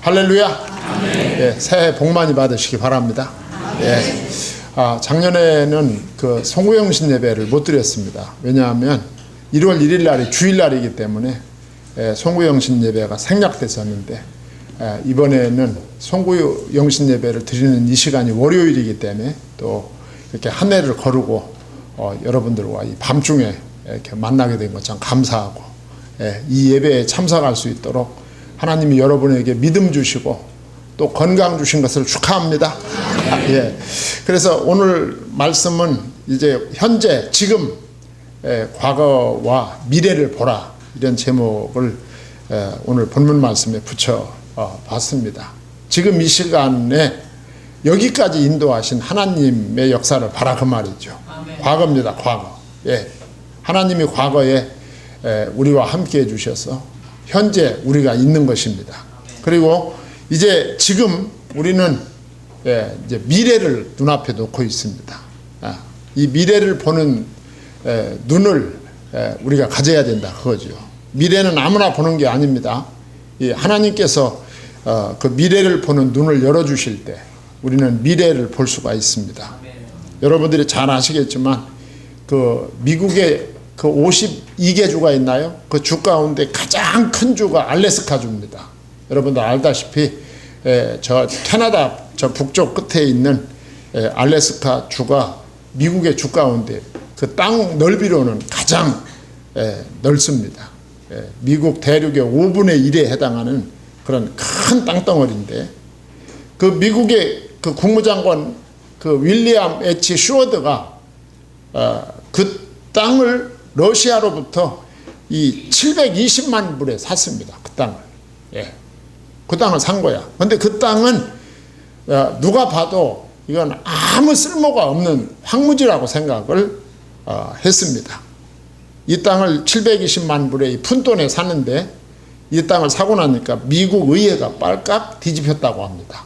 할렐루야. 예, 새해 복 많이 받으시기 바랍니다. 예. 작년에는 그 송구영신 예배를 못 드렸습니다. 왜냐하면 1월 1일 날이 주일날이기 때문에 송구영신 예배가 생략됐었는데, 이번에는 송구영신 예배를 드리는 이 시간이 월요일이기 때문에 또 이렇게 한 해를 거르고 여러분들과 이 밤중에 이렇게 만나게 된 것 참 감사하고, 이 예배에 참석할 수 있도록 하나님이 여러분에게 믿음 주시고 또 건강 주신 것을 축하합니다. 예. 그래서 오늘 말씀은 이제 현재, 지금, 과거와 미래를 보라, 이런 제목을 오늘 본문 말씀에 붙여 봤습니다. 지금 이 시간에 여기까지 인도하신 하나님의 역사를 봐라, 그 말이죠. 아멘. 과거입니다, 과거. 예. 하나님이 과거에 우리와 함께 해주셔서 현재 우리가 있는 것입니다. 그리고 이제 지금 우리는 이제 미래를 눈앞에 놓고 있습니다. 이 미래를 보는 눈을 우리가 가져야 된다, 그거죠. 미래는 아무나 보는 게 아닙니다. 하나님께서 그 미래를 보는 눈을 열어주실 때 우리는 미래를 볼 수가 있습니다. 여러분들이 잘 아시겠지만 그 미국의 그 52개 주가 있나요? 그 주 가운데 가장 큰 주가 알래스카 주입니다. 여러분들 알다시피 저 캐나다 저 북쪽 끝에 있는 알래스카 주가 미국의 주 가운데 그 땅 넓이로는 가장 넓습니다. 미국 대륙의 5분의 1에 해당하는 그런 큰 땅덩어리인데, 그 미국의 그 국무장관 그 윌리엄 H. 슈워드가 그 땅을 러시아로부터 이 720만 불에 샀습니다. 그 땅을. 예. 그 땅을 산 거야. 근데 그 땅은 누가 봐도 이건 아무 쓸모가 없는 황무지라고 생각을 했습니다. 이 땅을 720만 불에 푼돈에 샀는데, 이 땅을 사고 나니까 미국 의회가 빨깍 뒤집혔다고 합니다.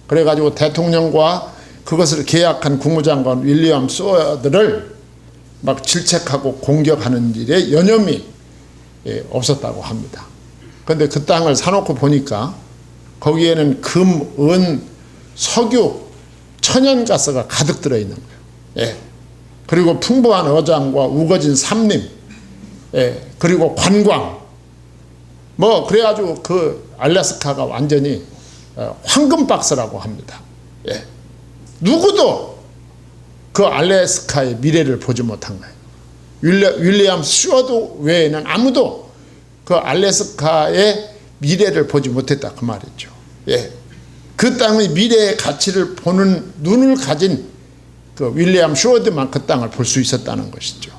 그래가지고 대통령과 그것을 계약한 국무장관 윌리엄 슈워드를 막 질책하고 공격하는 일에 여념이 없었다고 합니다. 그런데 그 땅을 사놓고 보니까 거기에는 금, 은, 석유, 천연가스가 가득 들어있는 거예요. 예. 그리고 풍부한 어장과 우거진 삼림, 그리고 관광, 뭐 그래가지고 그 알래스카가 완전히 황금박스라고 합니다. 예. 누구도 그 알래스카의 미래를 보지 못한 거예요. 윌리엄 슈워드 외에는 아무도 그 알래스카의 미래를 보지 못했다, 그 말이죠. 예. 그 땅의 미래의 가치를 보는 눈을 가진 그 윌리엄 슈워드만 그 땅을 볼 수 있었다는 것이죠.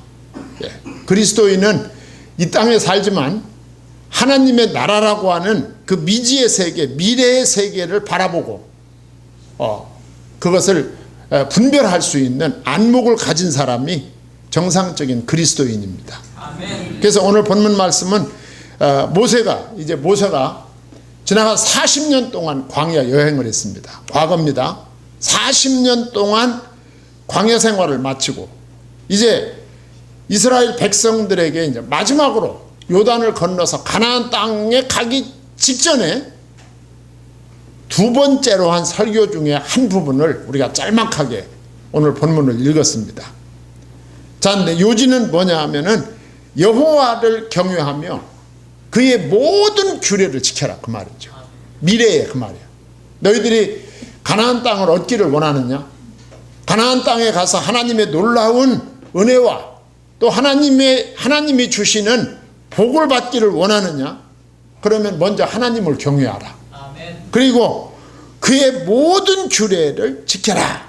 예. 그리스도인은 이 땅에 살지만 하나님의 나라라고 하는 그 미지의 세계, 미래의 세계를 바라보고 그것을 분별할 수 있는 안목을 가진 사람이 정상적인 그리스도인입니다. 아멘. 그래서 오늘 본문 말씀은 모세가 지나가 40년 동안 광야 여행을 했습니다. 과거입니다. 40년 동안 광야 생활을 마치고 이제 이스라엘 백성들에게 이제 마지막으로 요단을 건너서 가나안 땅에 가기 직전에 두 번째로 한 설교 중에 한 부분을 우리가 짤막하게 오늘 본문을 읽었습니다. 자, 근데 요지는 뭐냐 하면은 여호와를 경외하며 그의 모든 규례를 지켜라, 그 말이죠. 미래에 그 말이야. 너희들이 가나안 땅을 얻기를 원하느냐? 가나안 땅에 가서 하나님의 놀라운 은혜와 또 하나님이 주시는 복을 받기를 원하느냐? 그러면 먼저 하나님을 경외하라. 그리고 그의 모든 규례를 지켜라.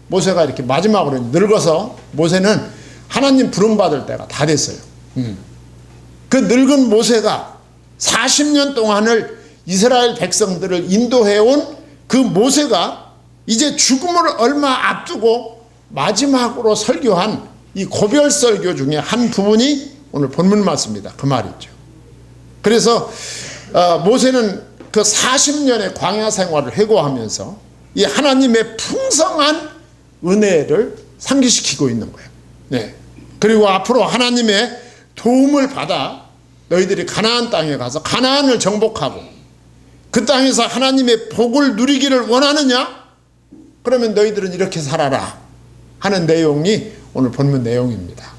모세가 이렇게 마지막으로 늙어서 모세는 하나님 부름받을 때가 다 됐어요. 그 늙은 모세가 40년 동안을 이스라엘 백성들을 인도해온 그 모세가 이제 죽음을 얼마 앞두고 마지막으로 설교한 이 고별 설교 중에 한 부분이 오늘 본문 말씀입니다. 그 말이죠. 그래서 모세는 그 40년의 광야 생활을 해고하면서 이 하나님의 풍성한 은혜를 상기시키고 있는 거예요. 네. 그리고 앞으로 하나님의 도움을 받아 너희들이 가나안 땅에 가서 가나안을 정복하고 그 땅에서 하나님의 복을 누리기를 원하느냐? 그러면 너희들은 이렇게 살아라 하는 내용이 오늘 본문 내용입니다.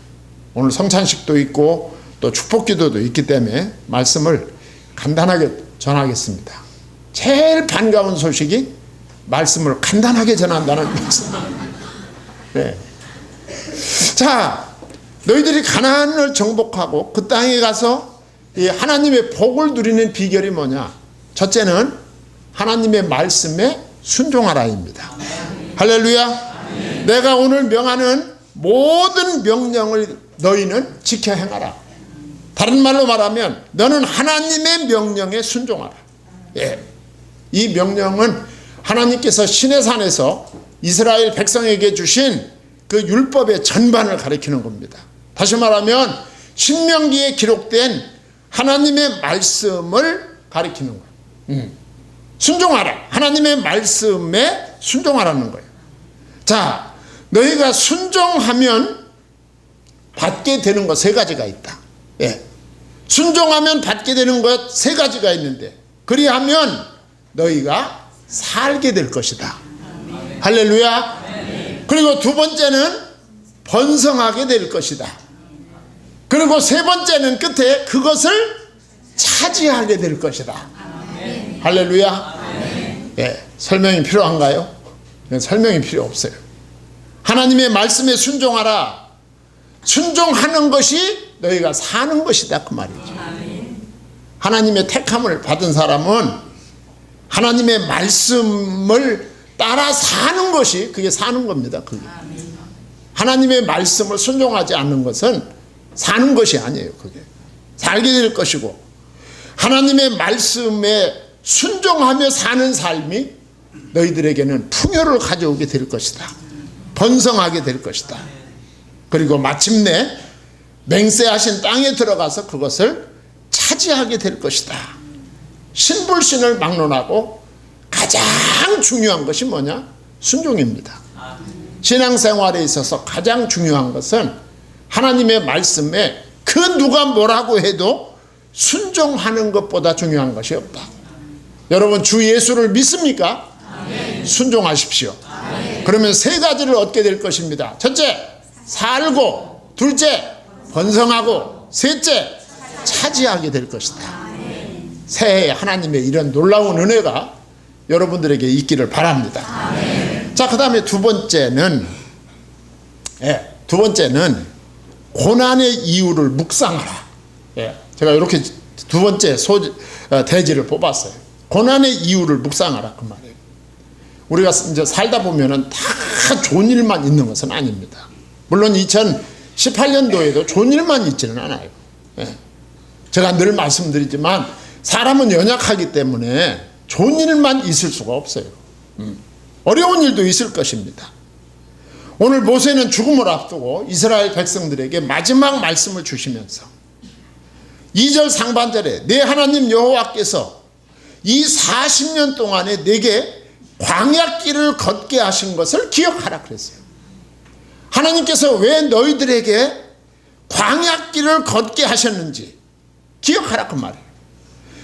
오늘 성찬식도 있고 또 축복기도도 있기 때문에 말씀을 간단하게 전하겠습니다. 제일 반가운 소식이 말씀을 간단하게 전한다는 말씀. 네. 자, 너희들이 가나안을 정복하고 그 땅에 가서 이 하나님의 복을 누리는 비결이 뭐냐? 첫째는 하나님의 말씀에 순종하라입니다. 할렐루야. 내가 오늘 명하는 모든 명령을 너희는 지켜 행하라. 다른 말로 말하면 너는 하나님의 명령에 순종하라. 예. 이 명령은 하나님께서 시내산에서 이스라엘 백성에게 주신 그 율법의 전반을 가리키는 겁니다. 다시 말하면 신명기에 기록된 하나님의 말씀을 가리키는 거예요. 순종하라. 하나님의 말씀에 순종하라는 거예요. 자, 너희가 순종하면 받게 되는 것 세 가지가 있다. 예. 순종하면 받게 되는 것 세 가지가 있는데, 그리하면 너희가 살게 될 것이다. 할렐루야. 그리고 두 번째는 번성하게 될 것이다. 그리고 세 번째는 끝에 그것을 차지하게 될 것이다. 할렐루야. 예, 설명이 필요한가요? 설명이 필요 없어요. 하나님의 말씀에 순종하라. 순종하는 것이 너희가 사는 것이다, 그 말이죠. 하나님의 택함을 받은 사람은 하나님의 말씀을 따라 사는 것이 그게 사는 겁니다. 그게. 하나님의 말씀을 순종하지 않는 것은 사는 것이 아니에요. 그게 살게 될 것이고, 하나님의 말씀에 순종하며 사는 삶이 너희들에게는 풍요를 가져오게 될 것이다. 번성하게 될 것이다. 그리고 마침내 맹세하신 땅에 들어가서 그것을 차지하게 될 것이다. 신불신을 막론하고 가장 중요한 것이 뭐냐? 순종입니다. 신앙생활에 있어서 가장 중요한 것은 하나님의 말씀에 그 누가 뭐라고 해도 순종하는 것보다 중요한 것이 없다. 여러분, 주 예수를 믿습니까? 아멘. 순종하십시오. 아멘. 그러면 세 가지를 얻게 될 것입니다. 첫째, 살고, 둘째, 번성하고, 셋째, 차지하게 될 것이다. 새해에 하나님의 이런 놀라운 은혜가 여러분들에게 있기를 바랍니다. 아멘. 자, 그 다음에 두 번째는 고난의 이유를 묵상하라. 예, 제가 이렇게 두 번째 대지를 뽑았어요. 고난의 이유를 묵상하라, 그 말이에요. 우리가 이제 살다 보면은 다 좋은 일만 있는 것은 아닙니다. 물론 2018년도에도 좋은 일만 있지는 않아요. 예. 제가 늘 말씀드리지만 사람은 연약하기 때문에 좋은 일만 있을 수가 없어요. 어려운 일도 있을 것입니다. 오늘 모세는 죽음을 앞두고 이스라엘 백성들에게 마지막 말씀을 주시면서 2절 상반절에 내 하나님 여호와께서 이 40년 동안에 내게 광야길을 걷게 하신 것을 기억하라 그랬어요. 하나님께서 왜 너희들에게 광야길을 걷게 하셨는지 기억하라, 그 말이에요.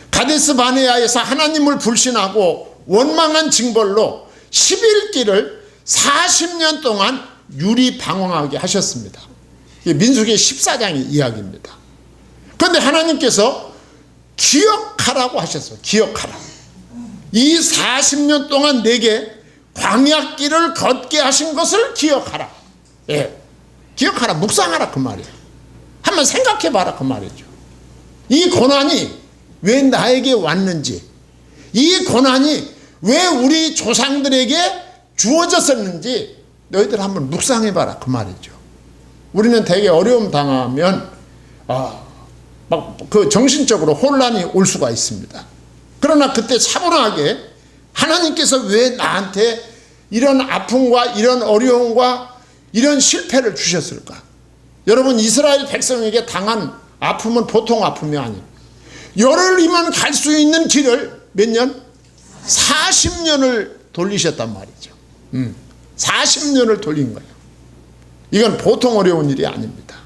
가데스 바네아에서 하나님을 불신하고 원망한 징벌로 11길을 40년 동안 유리방황하게 하셨습니다. 이게 민수기 14장의 이야기입니다. 그런데 하나님께서 기억하라고 하셨어요. 기억하라. 이 40년 동안 내게 광야길을 걷게 하신 것을 기억하라. 예, 기억하라, 묵상하라, 그 말이에요. 한번 생각해봐라, 그 말이죠. 이 고난이 왜 나에게 왔는지, 이 고난이 왜 우리 조상들에게 주어졌었는지 너희들 한번 묵상해봐라, 그 말이죠. 우리는 되게 어려움 당하면 막 그 정신적으로 혼란이 올 수가 있습니다. 그러나 그때 차분하게 하나님께서 왜 나한테 이런 아픔과 이런 어려움과 이런 실패를 주셨을까? 여러분, 이스라엘 백성에게 당한 아픔은 보통 아픔이 아니에요. 열흘이면 갈 수 있는 길을 몇 년? 40년을 돌리셨단 말이죠. 40년을 돌린 거예요. 이건 보통 어려운 일이 아닙니다.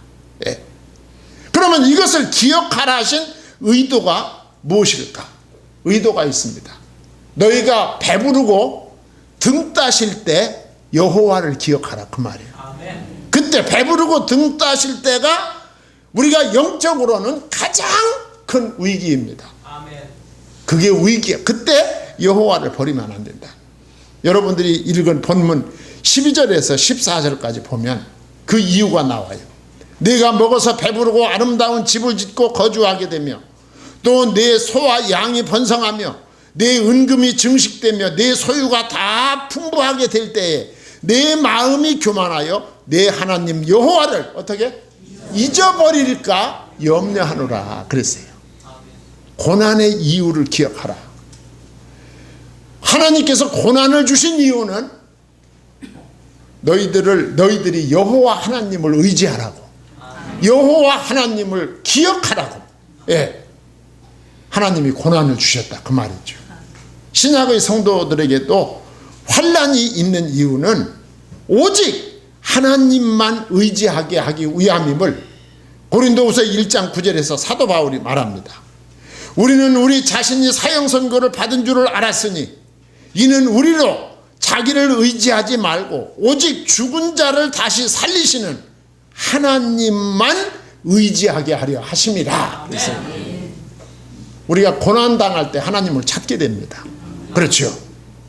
예. 그러면 이것을 기억하라 하신 의도가 무엇일까? 의도가 있습니다. 너희가 배부르고 등 따실 때 여호와를 기억하라 그 말이에요. 그때 배부르고 등 따실 때가 우리가 영적으로는 가장 큰 위기입니다. 그게 위기야. 그때 여호와를 버리면 안 된다. 여러분들이 읽은 본문 12절에서 14절까지 보면 그 이유가 나와요. 내가 먹어서 배부르고 아름다운 집을 짓고 거주하게 되며 또 내 소와 양이 번성하며 내 은금이 증식되며 내 소유가 다 풍부하게 될 때에 내 마음이 교만하여 내 하나님 여호와를 어떻게 잊어버릴까 염려하노라 그랬어요. 고난의 이유를 기억하라. 하나님께서 고난을 주신 이유는 너희들이 여호와 하나님을 의지하라고, 여호와 하나님을 기억하라고. 예, 하나님이 고난을 주셨다 그 말이죠. 신약의 성도들에게도 환난이 있는 이유는 오직 하나님만 의지하게 하기 위함임을 고린도후서 1장 9절에서 사도 바울이 말합니다. 우리는 우리 자신이 사형 선고를 받은 줄을 알았으니 이는 우리로 자기를 의지하지 말고 오직 죽은 자를 다시 살리시는 하나님만 의지하게 하려 하심이라. 그래서 우리가 고난당할 때 하나님을 찾게 됩니다. 그렇죠.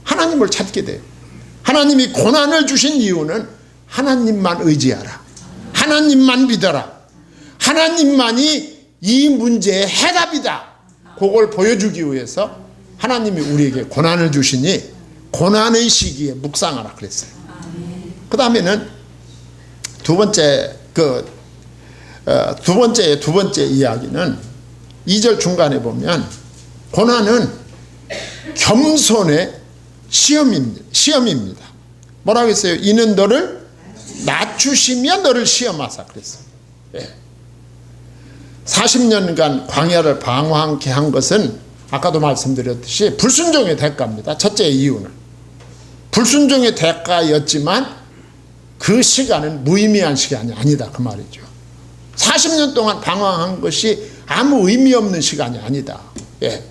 하나님을 찾게 돼요. 하나님이 고난을 주신 이유는 하나님만 의지하라, 하나님만 믿어라, 하나님만이 이 문제의 해답이다, 그걸 보여주기 위해서 하나님이 우리에게 고난을 주시니 고난의 시기에 묵상하라 그랬어요. 그 다음에는 두 번째 이야기는 2절 중간에 보면 고난은 겸손의 시험입니다. 뭐라고 했어요? 이는 너를 낮추시며 너를 시험하사 그랬어요. 예. 40년간 광야를 방황케 한 것은 아까도 말씀드렸듯이 불순종의 대가입니다. 첫째 이유는 불순종의 대가였지만 그 시간은 무의미한 시간이 아니다 그 말이죠. 40년 동안 방황한 것이 아무 의미 없는 시간이 아니다. 예.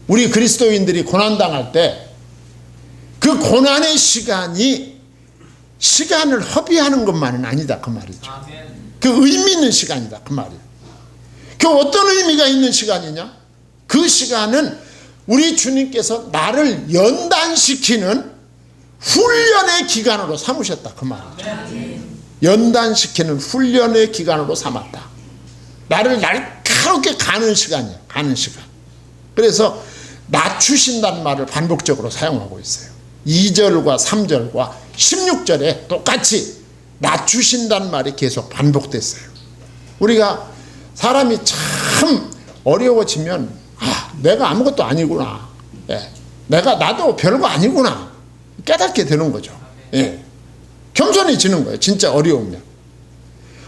우리 그리스도인들이 고난당할 때 그 고난의 시간을 허비하는 것만은 아니다 그 말이죠. 그 의미 있는 시간이다 그 말이에요. 그 어떤 의미가 있는 시간이냐? 그 시간은 우리 주님께서 나를 연단시키는 훈련의 기간으로 삼으셨다 그 말이죠. 연단시키는 훈련의 기간으로 삼았다. 나를 날카롭게 가는 시간이야. 가는 시간. 그래서 낮추신다는 말을 반복적으로 사용하고 있어요. 2절과 3절과 16절에 똑같이 낮추신다는 말이 계속 반복됐어요. 우리가 사람이 참 어려워지면 내가 아무것도 아니구나. 예. 나도 별거 아니구나. 깨닫게 되는 거죠. 예. 겸손해지는 거예요. 진짜 어려우면.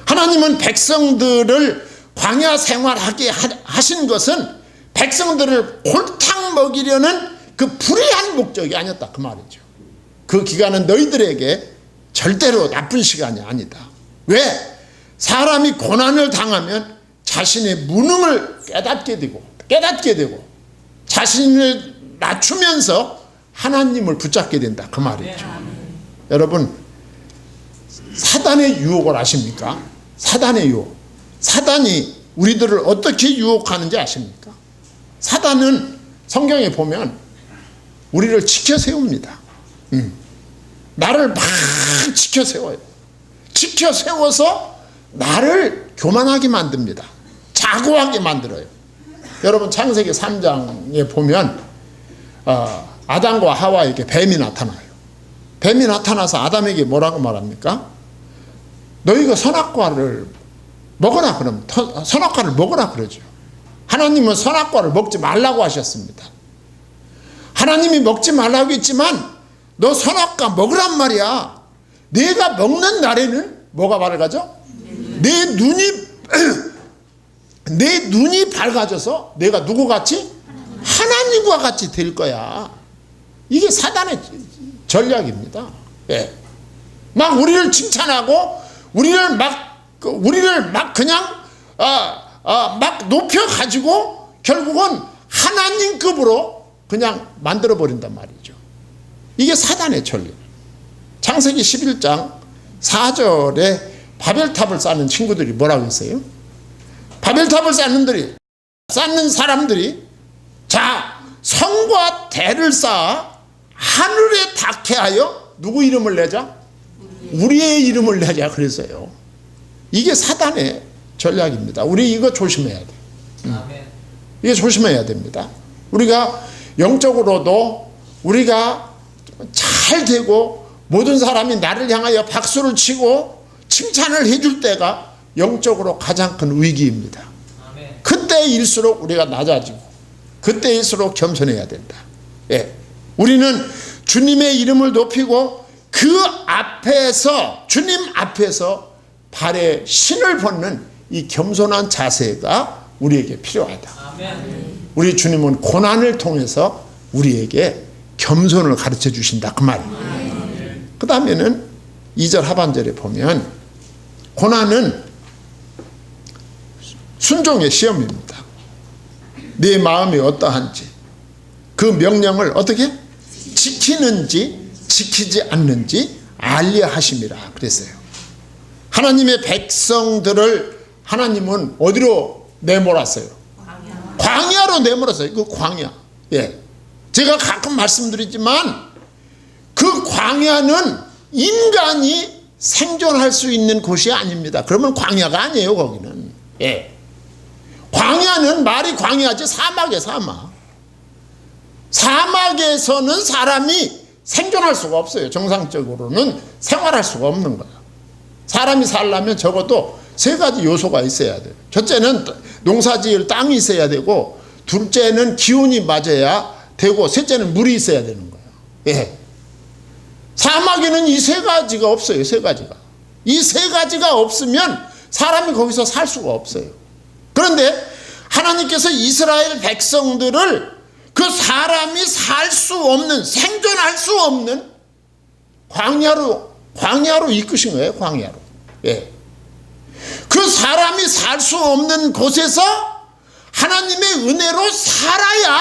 하나님은 백성들을 광야 생활하게 하신 것은 백성들을 골탕 먹이려는 그 불의한 목적이 아니었다 그 말이죠. 그 기간은 너희들에게 절대로 나쁜 시간이 아니다. 왜? 사람이 고난을 당하면 자신의 무능을 깨닫게 되고 자신을 낮추면서 하나님을 붙잡게 된다 그 말이죠. 여러분, 사단의 유혹을 아십니까? 사단의 유혹. 사단이 우리들을 어떻게 유혹하는지 아십니까? 사단은 성경에 보면 우리를 지켜 세웁니다. 나를 막 지켜 세워요. 지켜 세워서 나를 교만하게 만듭니다. 자고하게 만들어요. 여러분 창세기 3장에 보면 아담과 하와에게 뱀이 나타나요. 뱀이 나타나서 아담에게 뭐라고 말합니까? 너희가 선악과를 먹어라 그러면 선악과를 먹어라 그러죠. 하나님은 선악과를 먹지 말라고 하셨습니다. 하나님이 먹지 말라고 했지만 너 선악과 먹으란 말이야. 내가 먹는 날에는 뭐가 밝아져? 내 눈이 밝아져서 내가 누구같이? 하나님과 같이 될 거야. 이게 사단의 전략입니다. 예. 막 우리를 칭찬하고 우리를 막 그냥 막 높여가지고 결국은 하나님급으로 그냥 만들어버린단 말이죠. 이게 사단의 전리. 창세기 11장 4절에 바벨탑을 쌓는 친구들이 뭐라고 했어요? 바벨탑을 쌓는 사람들이 자, 성과 대를 쌓아 하늘에 닿게 하여 누구 이름을 내자? 우리의 이름을 내자 그랬어요. 이게 사단의 전략입니다. 우리 이거 조심해야 돼. 이게 조심해야 됩니다. 우리가 영적으로도 우리가 잘 되고 모든 사람이 나를 향하여 박수를 치고 칭찬을 해줄 때가 영적으로 가장 큰 위기입니다. 그때일수록 우리가 낮아지고 그때일수록 겸손해야 된다. 예. 우리는 주님의 이름을 높이고 그 앞에서 주님 앞에서 발에 신을 벗는 이 겸손한 자세가 우리에게 필요하다. 우리 주님은 고난을 통해서 우리에게 겸손을 가르쳐 주신다 그 말이에요. 그 다음에는 2절 하반절에 보면 고난은 순종의 시험입니다. 네 마음이 어떠한지 그 명령을 어떻게 지키는지 지키지 않는지 알려 하심이라 그랬어요. 하나님의 백성들을 하나님은 어디로 내몰았어요? 광야로 내몰았어요. 그 광야. 예. 제가 가끔 말씀드리지만 그 광야는 인간이 생존할 수 있는 곳이 아닙니다. 그러면 광야가 아니에요, 거기는. 예. 광야는 말이 광야지 사막이에요, 사막. 사막에서는 사람이 생존할 수가 없어요. 정상적으로는 생활할 수가 없는 거예요. 사람이 살려면 적어도 3가지 요소가 있어야 돼요. 첫째는 농사지을 땅이 있어야 되고, 둘째는 기온이 맞아야 되고, 셋째는 물이 있어야 되는 거예요. 예. 사막에는 이 3가지가 없어요. 3가지가. 이 3가지가 없으면 사람이 거기서 살 수가 없어요. 그런데 하나님께서 이스라엘 백성들을 그 사람이 살 수 없는, 생존할 수 없는 광야로 이끄신 거예요. 광야로. 예. 그 사람이 살 수 없는 곳에서 하나님의 은혜로 살아야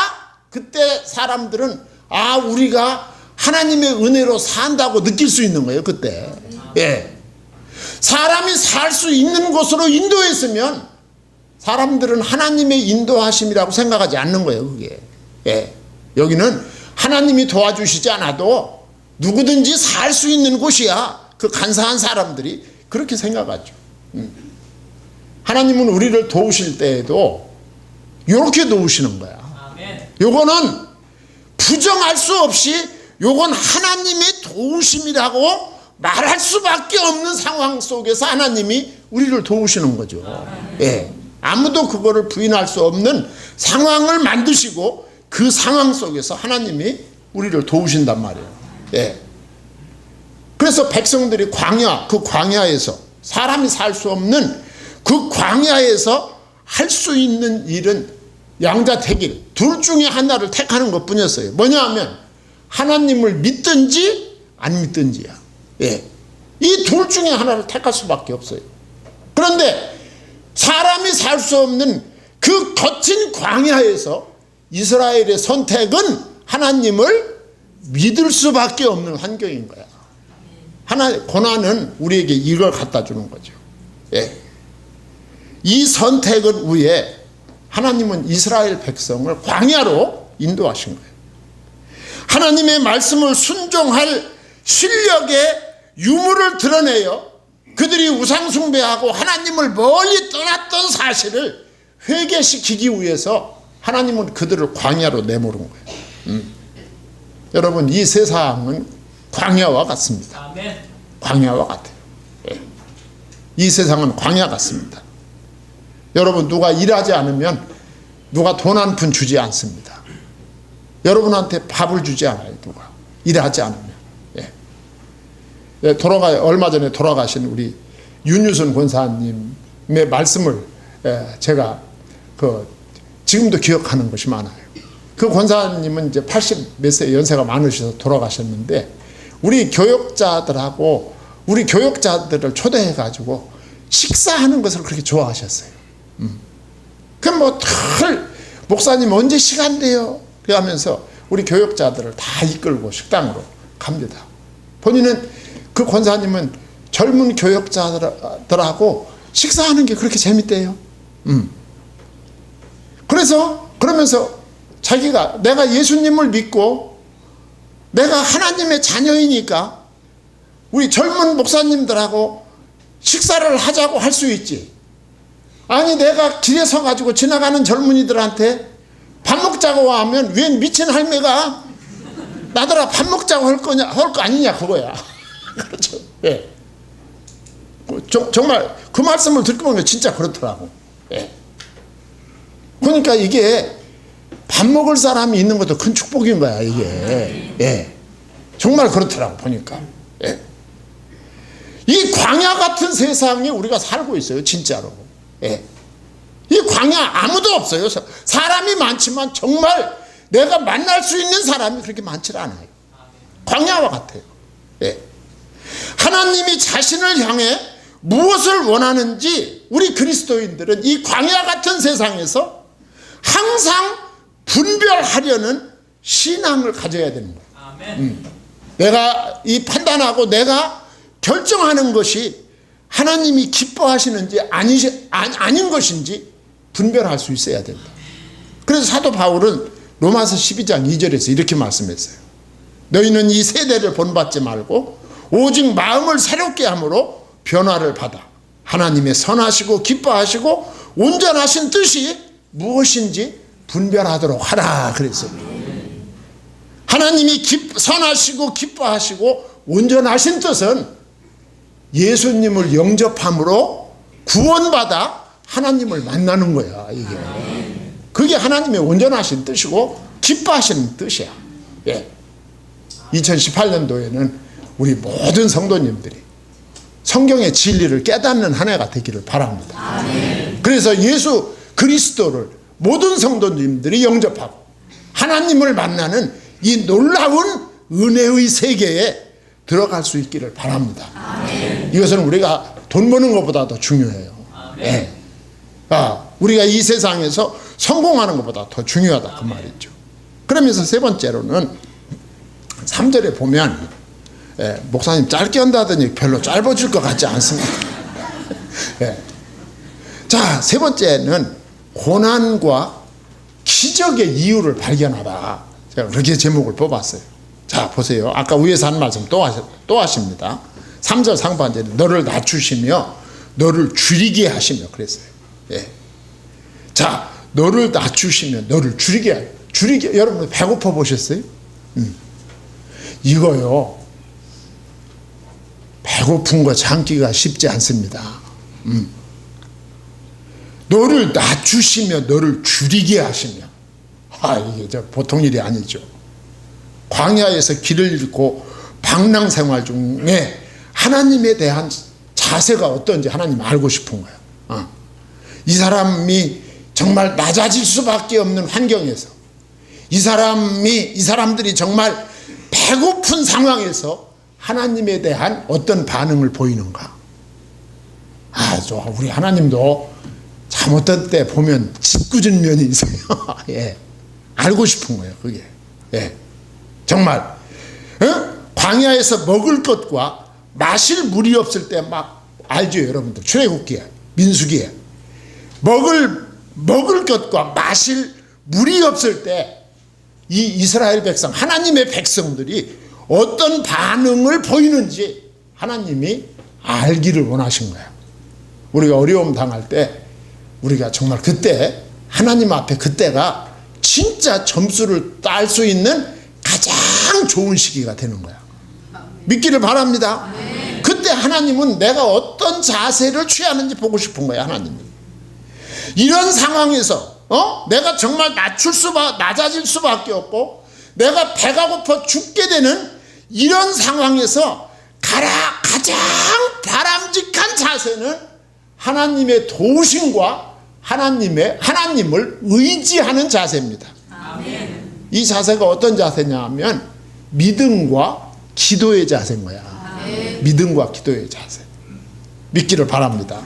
그때 사람들은 아, 우리가 하나님의 은혜로 산다고 느낄 수 있는 거예요. 그때. 예. 사람이 살 수 있는 곳으로 인도했으면 사람들은 하나님의 인도하심이라고 생각하지 않는 거예요. 그게. 예. 여기는 하나님이 도와주시지 않아도 누구든지 살 수 있는 곳이야. 그 간사한 사람들이 그렇게 생각하죠. 하나님은 우리를 도우실 때에도 이렇게 도우시는 거야. 요거는 부정할 수 없이 요건 하나님의 도우심이라고 말할 수밖에 없는 상황 속에서 하나님이 우리를 도우시는 거죠. 예. 아무도 그거를 부인할 수 없는 상황을 만드시고 그 상황 속에서 하나님이 우리를 도우신단 말이에요. 예. 그래서 백성들이 그 광야에서 사람이 살 수 없는 그 광야에서 할 수 있는 일은 양자택일 둘 중에 하나를 택하는 것 뿐이었어요. 뭐냐 하면 하나님을 믿든지 안 믿든지야. 예. 이 둘 중에 하나를 택할 수밖에 없어요. 그런데 사람이 살 수 없는 그 거친 광야에서 이스라엘의 선택은 하나님을 믿을 수밖에 없는 환경인 거야. 고난은 우리에게 이걸 갖다 주는 거죠. 예. 이 선택을 위해 하나님은 이스라엘 백성을 광야로 인도하신 거예요. 하나님의 말씀을 순종할 실력의 유무를 드러내요. 그들이 우상숭배하고 하나님을 멀리 떠났던 사실을 회개시키기 위해서 하나님은 그들을 광야로 내모른 거예요. 여러분, 이 세상은 광야와 같습니다. 광야와 같아요. 예. 이 세상은 광야 같습니다. 여러분, 누가 일하지 않으면 누가 돈 한 푼 주지 않습니다. 여러분한테 밥을 주지 않아요. 누가 일하지 않으면. 예. 얼마 전에 돌아가신 우리 윤유선 권사님의 말씀을 제가 지금도 기억하는 것이 많아요. 그 권사님은 이제 80 몇 세 연세가 많으셔서 돌아가셨는데 우리 교역자들을 초대해 가지고 식사하는 것을 그렇게 좋아하셨어요. 그럼 목사님 언제 시간 돼요? 그러면서 우리 교역자들을 다 이끌고 식당으로 갑니다. 본인은 그 권사님은 젊은 교역자들하고 식사하는 게 그렇게 재밌대요. 그러면서 자기가 내가 예수님을 믿고 내가 하나님의 자녀이니까 우리 젊은 목사님들하고 식사를 하자고 할 수 있지. 아니 내가 길에 서가지고 지나가는 젊은이들한테 밥 먹자고 하면 웬 미친 할매가 나더러 밥 먹자고 할 거 아니냐 그거야. 그렇죠. 예. 정말 그 말씀을 듣고 보면 진짜 그렇더라고. 예. 그러니까 이게 밥 먹을 사람이 있는 것도 큰 축복인 거야 이게. 예. 정말 그렇더라고 보니까. 예. 이 광야 같은 세상에 우리가 살고 있어요 진짜로. 예. 이 광야 아무도 없어요. 사람이 많지만 정말 내가 만날 수 있는 사람이 그렇게 많지 않아요. 광야와 같아요. 예. 하나님이 자신을 향해 무엇을 원하는지 우리 그리스도인들은 이 광야 같은 세상에서 항상 분별하려는 신앙을 가져야 되는 거예요. 내가 이 판단하고 내가 결정하는 것이 하나님이 기뻐하시는지 아닌 것인지 분별할 수 있어야 된다. 그래서 사도 바울은 로마서 12장 2절에서 이렇게 말씀했어요. 너희는 이 세대를 본받지 말고 오직 마음을 새롭게 함으로 변화를 받아 하나님의 선하시고 기뻐하시고 온전하신 뜻이 무엇인지 분별하도록 하라 그랬어요. 하나님이 선하시고 기뻐하시고 온전하신 뜻은 예수님을 영접함으로 구원받아 하나님을 만나는 거야 이게. 그게 하나님의 온전하신 뜻이고 기뻐하시는 뜻이야. 예. 2018년도에는 우리 모든 성도님들이 성경의 진리를 깨닫는 한 해가 되기를 바랍니다. 그래서 예수 그리스도를 모든 성도님들이 영접하고 하나님을 만나는 이 놀라운 은혜의 세계에 들어갈 수 있기를 바랍니다. 이것은 우리가 돈 버는 것보다 더 중요해요. 예. 우리가 이 세상에서 성공하는 것보다 더 중요하다 그 말이죠. 그러면서 세 번째로는 3절에 보면 목사님 짧게 한다더니 별로 짧아질 것 같지 않습니다. 예. 자, 세 번째는 고난과 기적의 이유를 발견하다. 제가 그렇게 제목을 뽑았어요. 자, 보세요. 아까 위에서 한 말씀 또 하십니다. 3절 상반절에 너를 낮추시며 너를 줄이게 하시며 그랬어요. 예. 자, 너를 낮추시며 너를 줄이게 여러분 배고파 보셨어요? 이거요. 배고픈 거 참기가 쉽지 않습니다. 너를 낮추시며 너를 줄이게 하시며 이게 보통 일이 아니죠. 광야에서 길을 잃고 방랑 생활 중에 하나님에 대한 자세가 어떤지 하나님 알고 싶은 거예요. 이 사람이 정말 낮아질 수밖에 없는 환경에서 이 사람들이 정말 배고픈 상황에서 하나님에 대한 어떤 반응을 보이는가. 우리 하나님도 잘못된 때 보면 짓궂은 면이 있어요. 예. 알고 싶은 거예요 그게. 예. 정말 광야에서 먹을 것과 마실 물이 없을 때 막 알죠 여러분들. 출애굽기에 민수기에 먹을 것과 마실 물이 없을 때 이 이스라엘 백성 하나님의 백성들이 어떤 반응을 보이는지 하나님이 알기를 원하신 거예요. 우리가 어려움 당할 때 우리가 정말 그때 하나님 앞에 그때가 진짜 점수를 딸 수 있는 가장 좋은 시기가 되는 거야. 믿기를 바랍니다. 그때 하나님은 내가 어떤 자세를 취하는지 보고 싶은 거야 하나님이. 이런 상황에서 내가 정말 낮아질 수밖에 없고 내가 배가 고파 죽게 되는 이런 상황에서 가장 바람직한 자세는 하나님의 도우심과 하나님을 의지하는 자세입니다. 아멘. 이 자세가 어떤 자세냐 하면 믿음과 기도의 자세인 거야. 아멘. 믿음과 기도의 자세. 믿기를 바랍니다.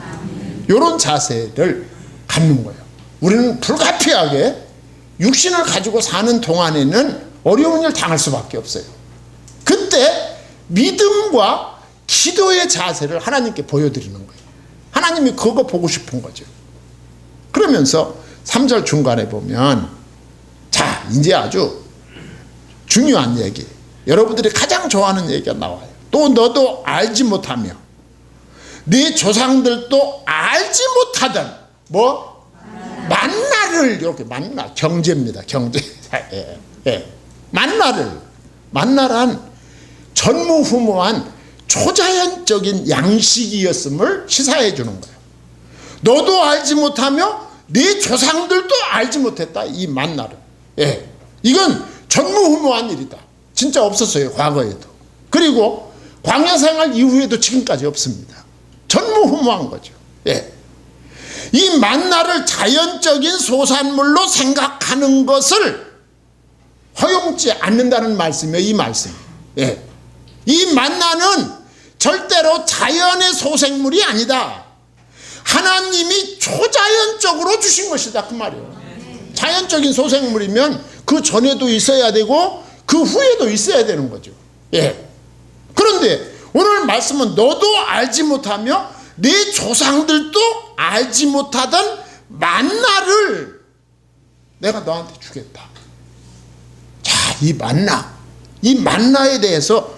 이런 자세를 갖는 거예요. 우리는 불가피하게 육신을 가지고 사는 동안에는 어려운 일 당할 수밖에 없어요. 그때 믿음과 기도의 자세를 하나님께 보여드리는 거예요. 하나님이 그거 보고 싶은 거죠. 그러면서 3절 중간에 보면, 자, 이제 아주 중요한 얘기, 여러분들이 가장 좋아하는 얘기가 나와요. 또 너도 알지 못하며 네 조상들도 알지 못하던 뭐? 만나를, 이렇게 만나, 경제입니다. 경제. 예, 예. 만나란 전무후무한 초자연적인 양식이었음을 시사해 주는 거예요. 너도 알지 못하며 네 조상들도 알지 못했다, 이 만나를. 예. 이건 전무후무한 일이다. 진짜 없었어요, 과거에도. 그리고 광야 생활 이후에도 지금까지 없습니다. 전무후무한 거죠. 예. 이 만나를 자연적인 소산물로 생각하는 것을 허용치 않는다는 말씀이에요, 이 말씀. 예. 이 만나는 절대로 자연의 소생물이 아니다. 하나님이 초자연적으로 주신 것이다, 그 말이에요. 자연적인 소생물이면 그 전에도 있어야 되고 그 후에도 있어야 되는 거죠. 예. 그런데 오늘 말씀은 너도 알지 못하며 네 조상들도 알지 못하던 만나를 내가 너한테 주겠다. 자, 이 만나에 대해서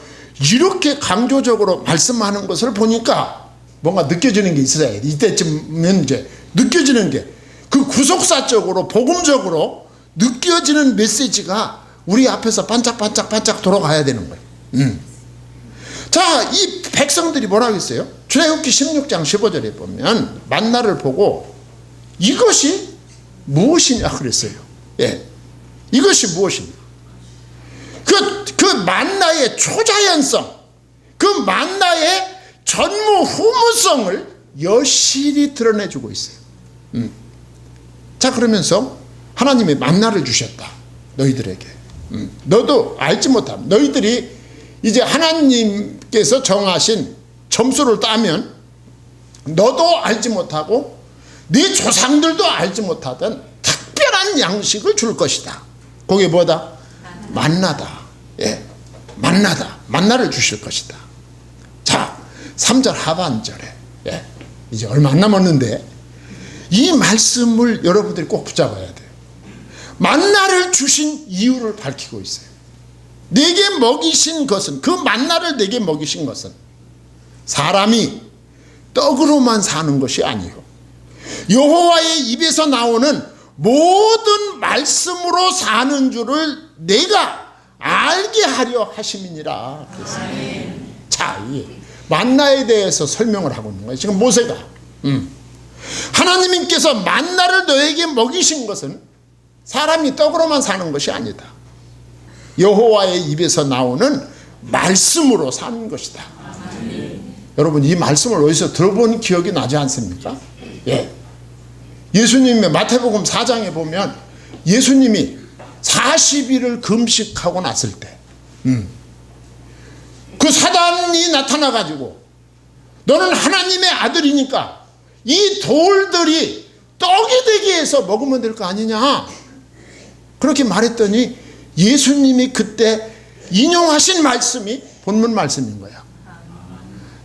이렇게 강조적으로 말씀하는 것을 보니까 뭔가 느껴지는 게 있어야 돼. 이때쯤은 이제 느껴지는 게, 그 구속사적으로 복음적으로 느껴지는 메시지가 우리 앞에서 반짝반짝 돌아가야 되는 거예요. 자, 이 백성들이 뭐라 하겠어요? 출애굽기 16장 15절에 보면 만나를 보고 이것이 무엇이냐 그랬어요. 예. 이것이 무엇이냐. 그 만나의 초자연성, 그 만나의 전무후무성을 여실히 드러내주고 있어요. 자, 그러면서 하나님이 만나를 주셨다, 너희들에게. 너도 알지 못함. 너희들이 이제 하나님께서 정하신 점수를 따면 너도 알지 못하고 네 조상들도 알지 못하던 특별한 양식을 줄 것이다. 그게 뭐다? 만나다. 예, 만나다. 만나를 주실 것이다. 자, 3절 하반절에, 예, 이제 얼마 안 남았는데 이 말씀을 여러분들이 꼭 붙잡아야 돼요. 만나를 주신 이유를 밝히고 있어요. 내게 먹이신 것은, 그 만나를 내게 먹이신 것은 사람이 떡으로만 사는 것이 아니요 여호와의 입에서 나오는 모든 말씀으로 사는 줄을 내가 알게 하려 하심이니라. 자, 이 만나에 대해서 설명을 하고 있는 거예요, 지금 모세가. 하나님께서 만나를 너에게 먹이신 것은 사람이 떡으로만 사는 것이 아니다. 여호와의 입에서 나오는 말씀으로 사는 것이다. 여러분, 이 말씀을 어디서 들어본 기억이 나지 않습니까? 예. 예수님의 마태복음 4장에 보면 예수님이 40일을 금식하고 났을 때, 그 사단이 나타나가지고 너는 하나님의 아들이니까 이 돌들이 떡이 되게 해서 먹으면 될 거 아니냐, 그렇게 말했더니 예수님이 그때 인용하신 말씀이 본문 말씀인 거야.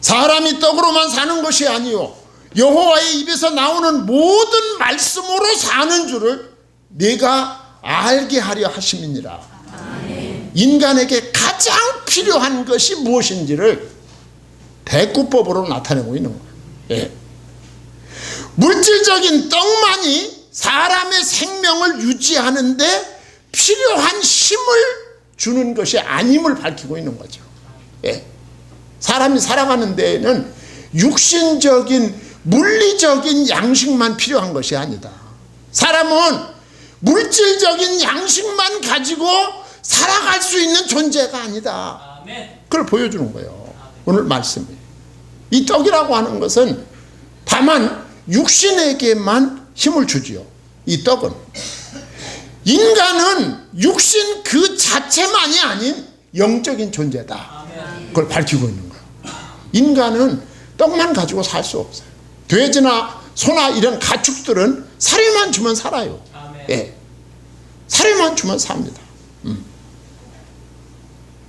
사람이 떡으로만 사는 것이 아니요 여호와의 입에서 나오는 모든 말씀으로 사는 줄을 내가 알게 하려 하심이니라. 인간에게 가장 필요한 것이 무엇인지를 대꾸법으로 나타내고 있는 거예요. 예. 물질적인 떡만이 사람의 생명을 유지하는데 필요한 힘을 주는 것이 아님을 밝히고 있는 거죠. 예. 사람이 살아가는 데에는 육신적인 물리적인 양식만 필요한 것이 아니다. 사람은 물질적인 양식만 가지고 살아갈 수 있는 존재가 아니다. 그걸 보여주는 거예요, 오늘 말씀이. 이 떡이라고 하는 것은 다만 육신에게만 힘을 주지요. 이 떡은 인간은 육신 그 자체만이 아닌 영적인 존재다, 그걸 밝히고 있는 거예요. 인간은 떡만 가지고 살 수 없어요. 돼지나 소나 이런 가축들은 살만 주면 살아요. 예. 사료만 주면 삽니다.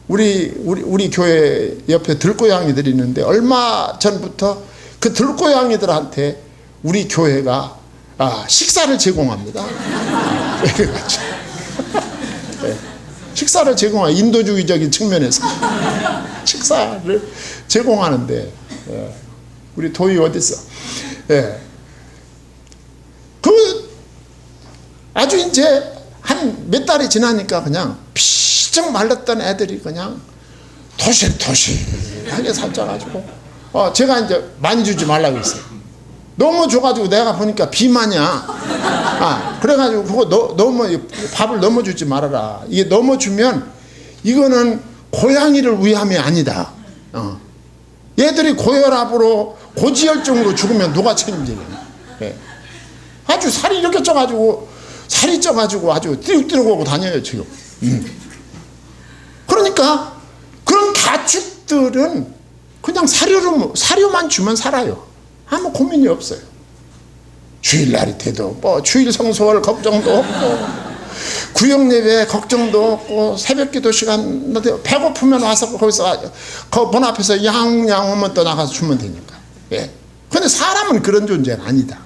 우리 교회 옆에 들고양이들이 있는데 얼마 전부터 그 들고양이들한테 우리 교회가 식사를 제공합니다. 그래가지고 네. 식사를 제공하는 인도주의적인 측면에서 식사를 제공하는데 우리 도희 어디 있어? 그 아주 이제 한 몇 달이 지나니까 그냥 피쩍 말랐던 애들이 그냥 토실토실하게 살쪄가지고 제가 이제 많이 주지 말라고 했어요. 너무 줘가지고 내가 보니까 비만이야. 그래가지고 그거 너무 밥을 너무 주지 말아라. 이게 너무 주면 이거는 고양이를 위함이 아니다. 얘들이 고혈압으로 고지혈증으로 죽으면 누가 책임지냐. 아주 살이 이렇게 쪄가지고 아주 띠룩띠룩하고 다녀요 지금. 그러니까 그런 가축들은 그냥 사료만 주면 살아요. 아무 고민이 없어요. 주일날이 돼도 뭐 주일 성소할 걱정도 없고 구역 예배 걱정도 없고 새벽기도 시간 배고프면 와서 거기서 문 앞에서 양양하면 또 나가서 주면 되니까. 그런데 사람은 그런 존재는 아니다.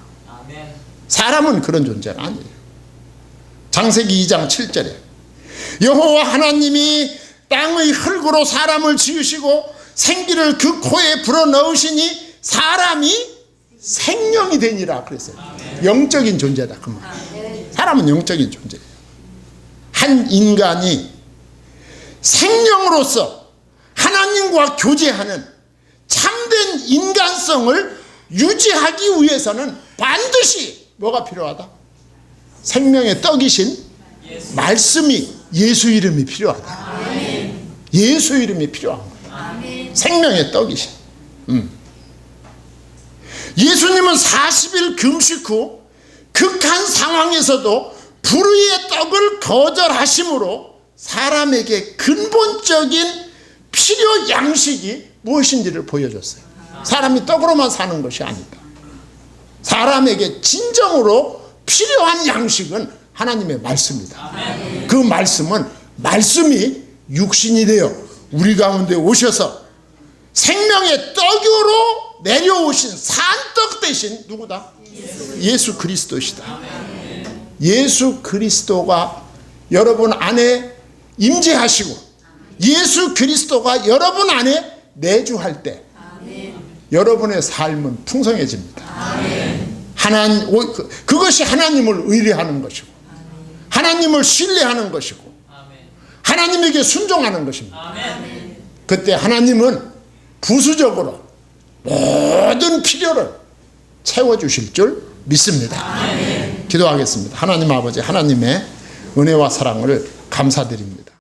사람은 그런 존재는 아니에요. 창세기 2장 7절에 여호와 하나님이 땅의 흙으로 사람을 지으시고 생기를 그 코에 불어넣으시니 사람이 생명이 되니라 그랬어요. 영적인 존재다 그 말. 사람은 영적인 존재예요. 한 인간이 생명으로서 하나님과 교제하는 참된 인간성을 유지하기 위해서는 반드시 뭐가 필요하다? 생명의 떡이신 말씀이 예수 이름이 필요하다. 예수 이름이 필요합니다. 생명의 떡이신. 예수님은 40일 금식 후 극한 상황에서도 불의의 떡을 거절하심으로 사람에게 근본적인 필요 양식이 무엇인지를 보여줬어요. 사람이 떡으로만 사는 것이 아니다. 사람에게 진정으로 필요한 양식은 하나님의 말씀이다. 그 말씀은 말씀이 육신이 되어 우리 가운데 오셔서 생명의 떡으로 내려오신 산떡 대신 누구다? 예수 그리스도시다. 예수 그리스도가 여러분 안에 임재하시고 예수 그리스도가 여러분 안에 내주할 때 여러분의 삶은 풍성해집니다. 그것이 하나님을 의뢰하는 것이고 하나님을 신뢰하는 것이고 하나님에게 순종하는 것입니다. 그때 하나님은 부수적으로 모든 필요를 채워주실 줄 믿습니다. 기도하겠습니다. 하나님 아버지, 하나님의 은혜와 사랑을 감사드립니다.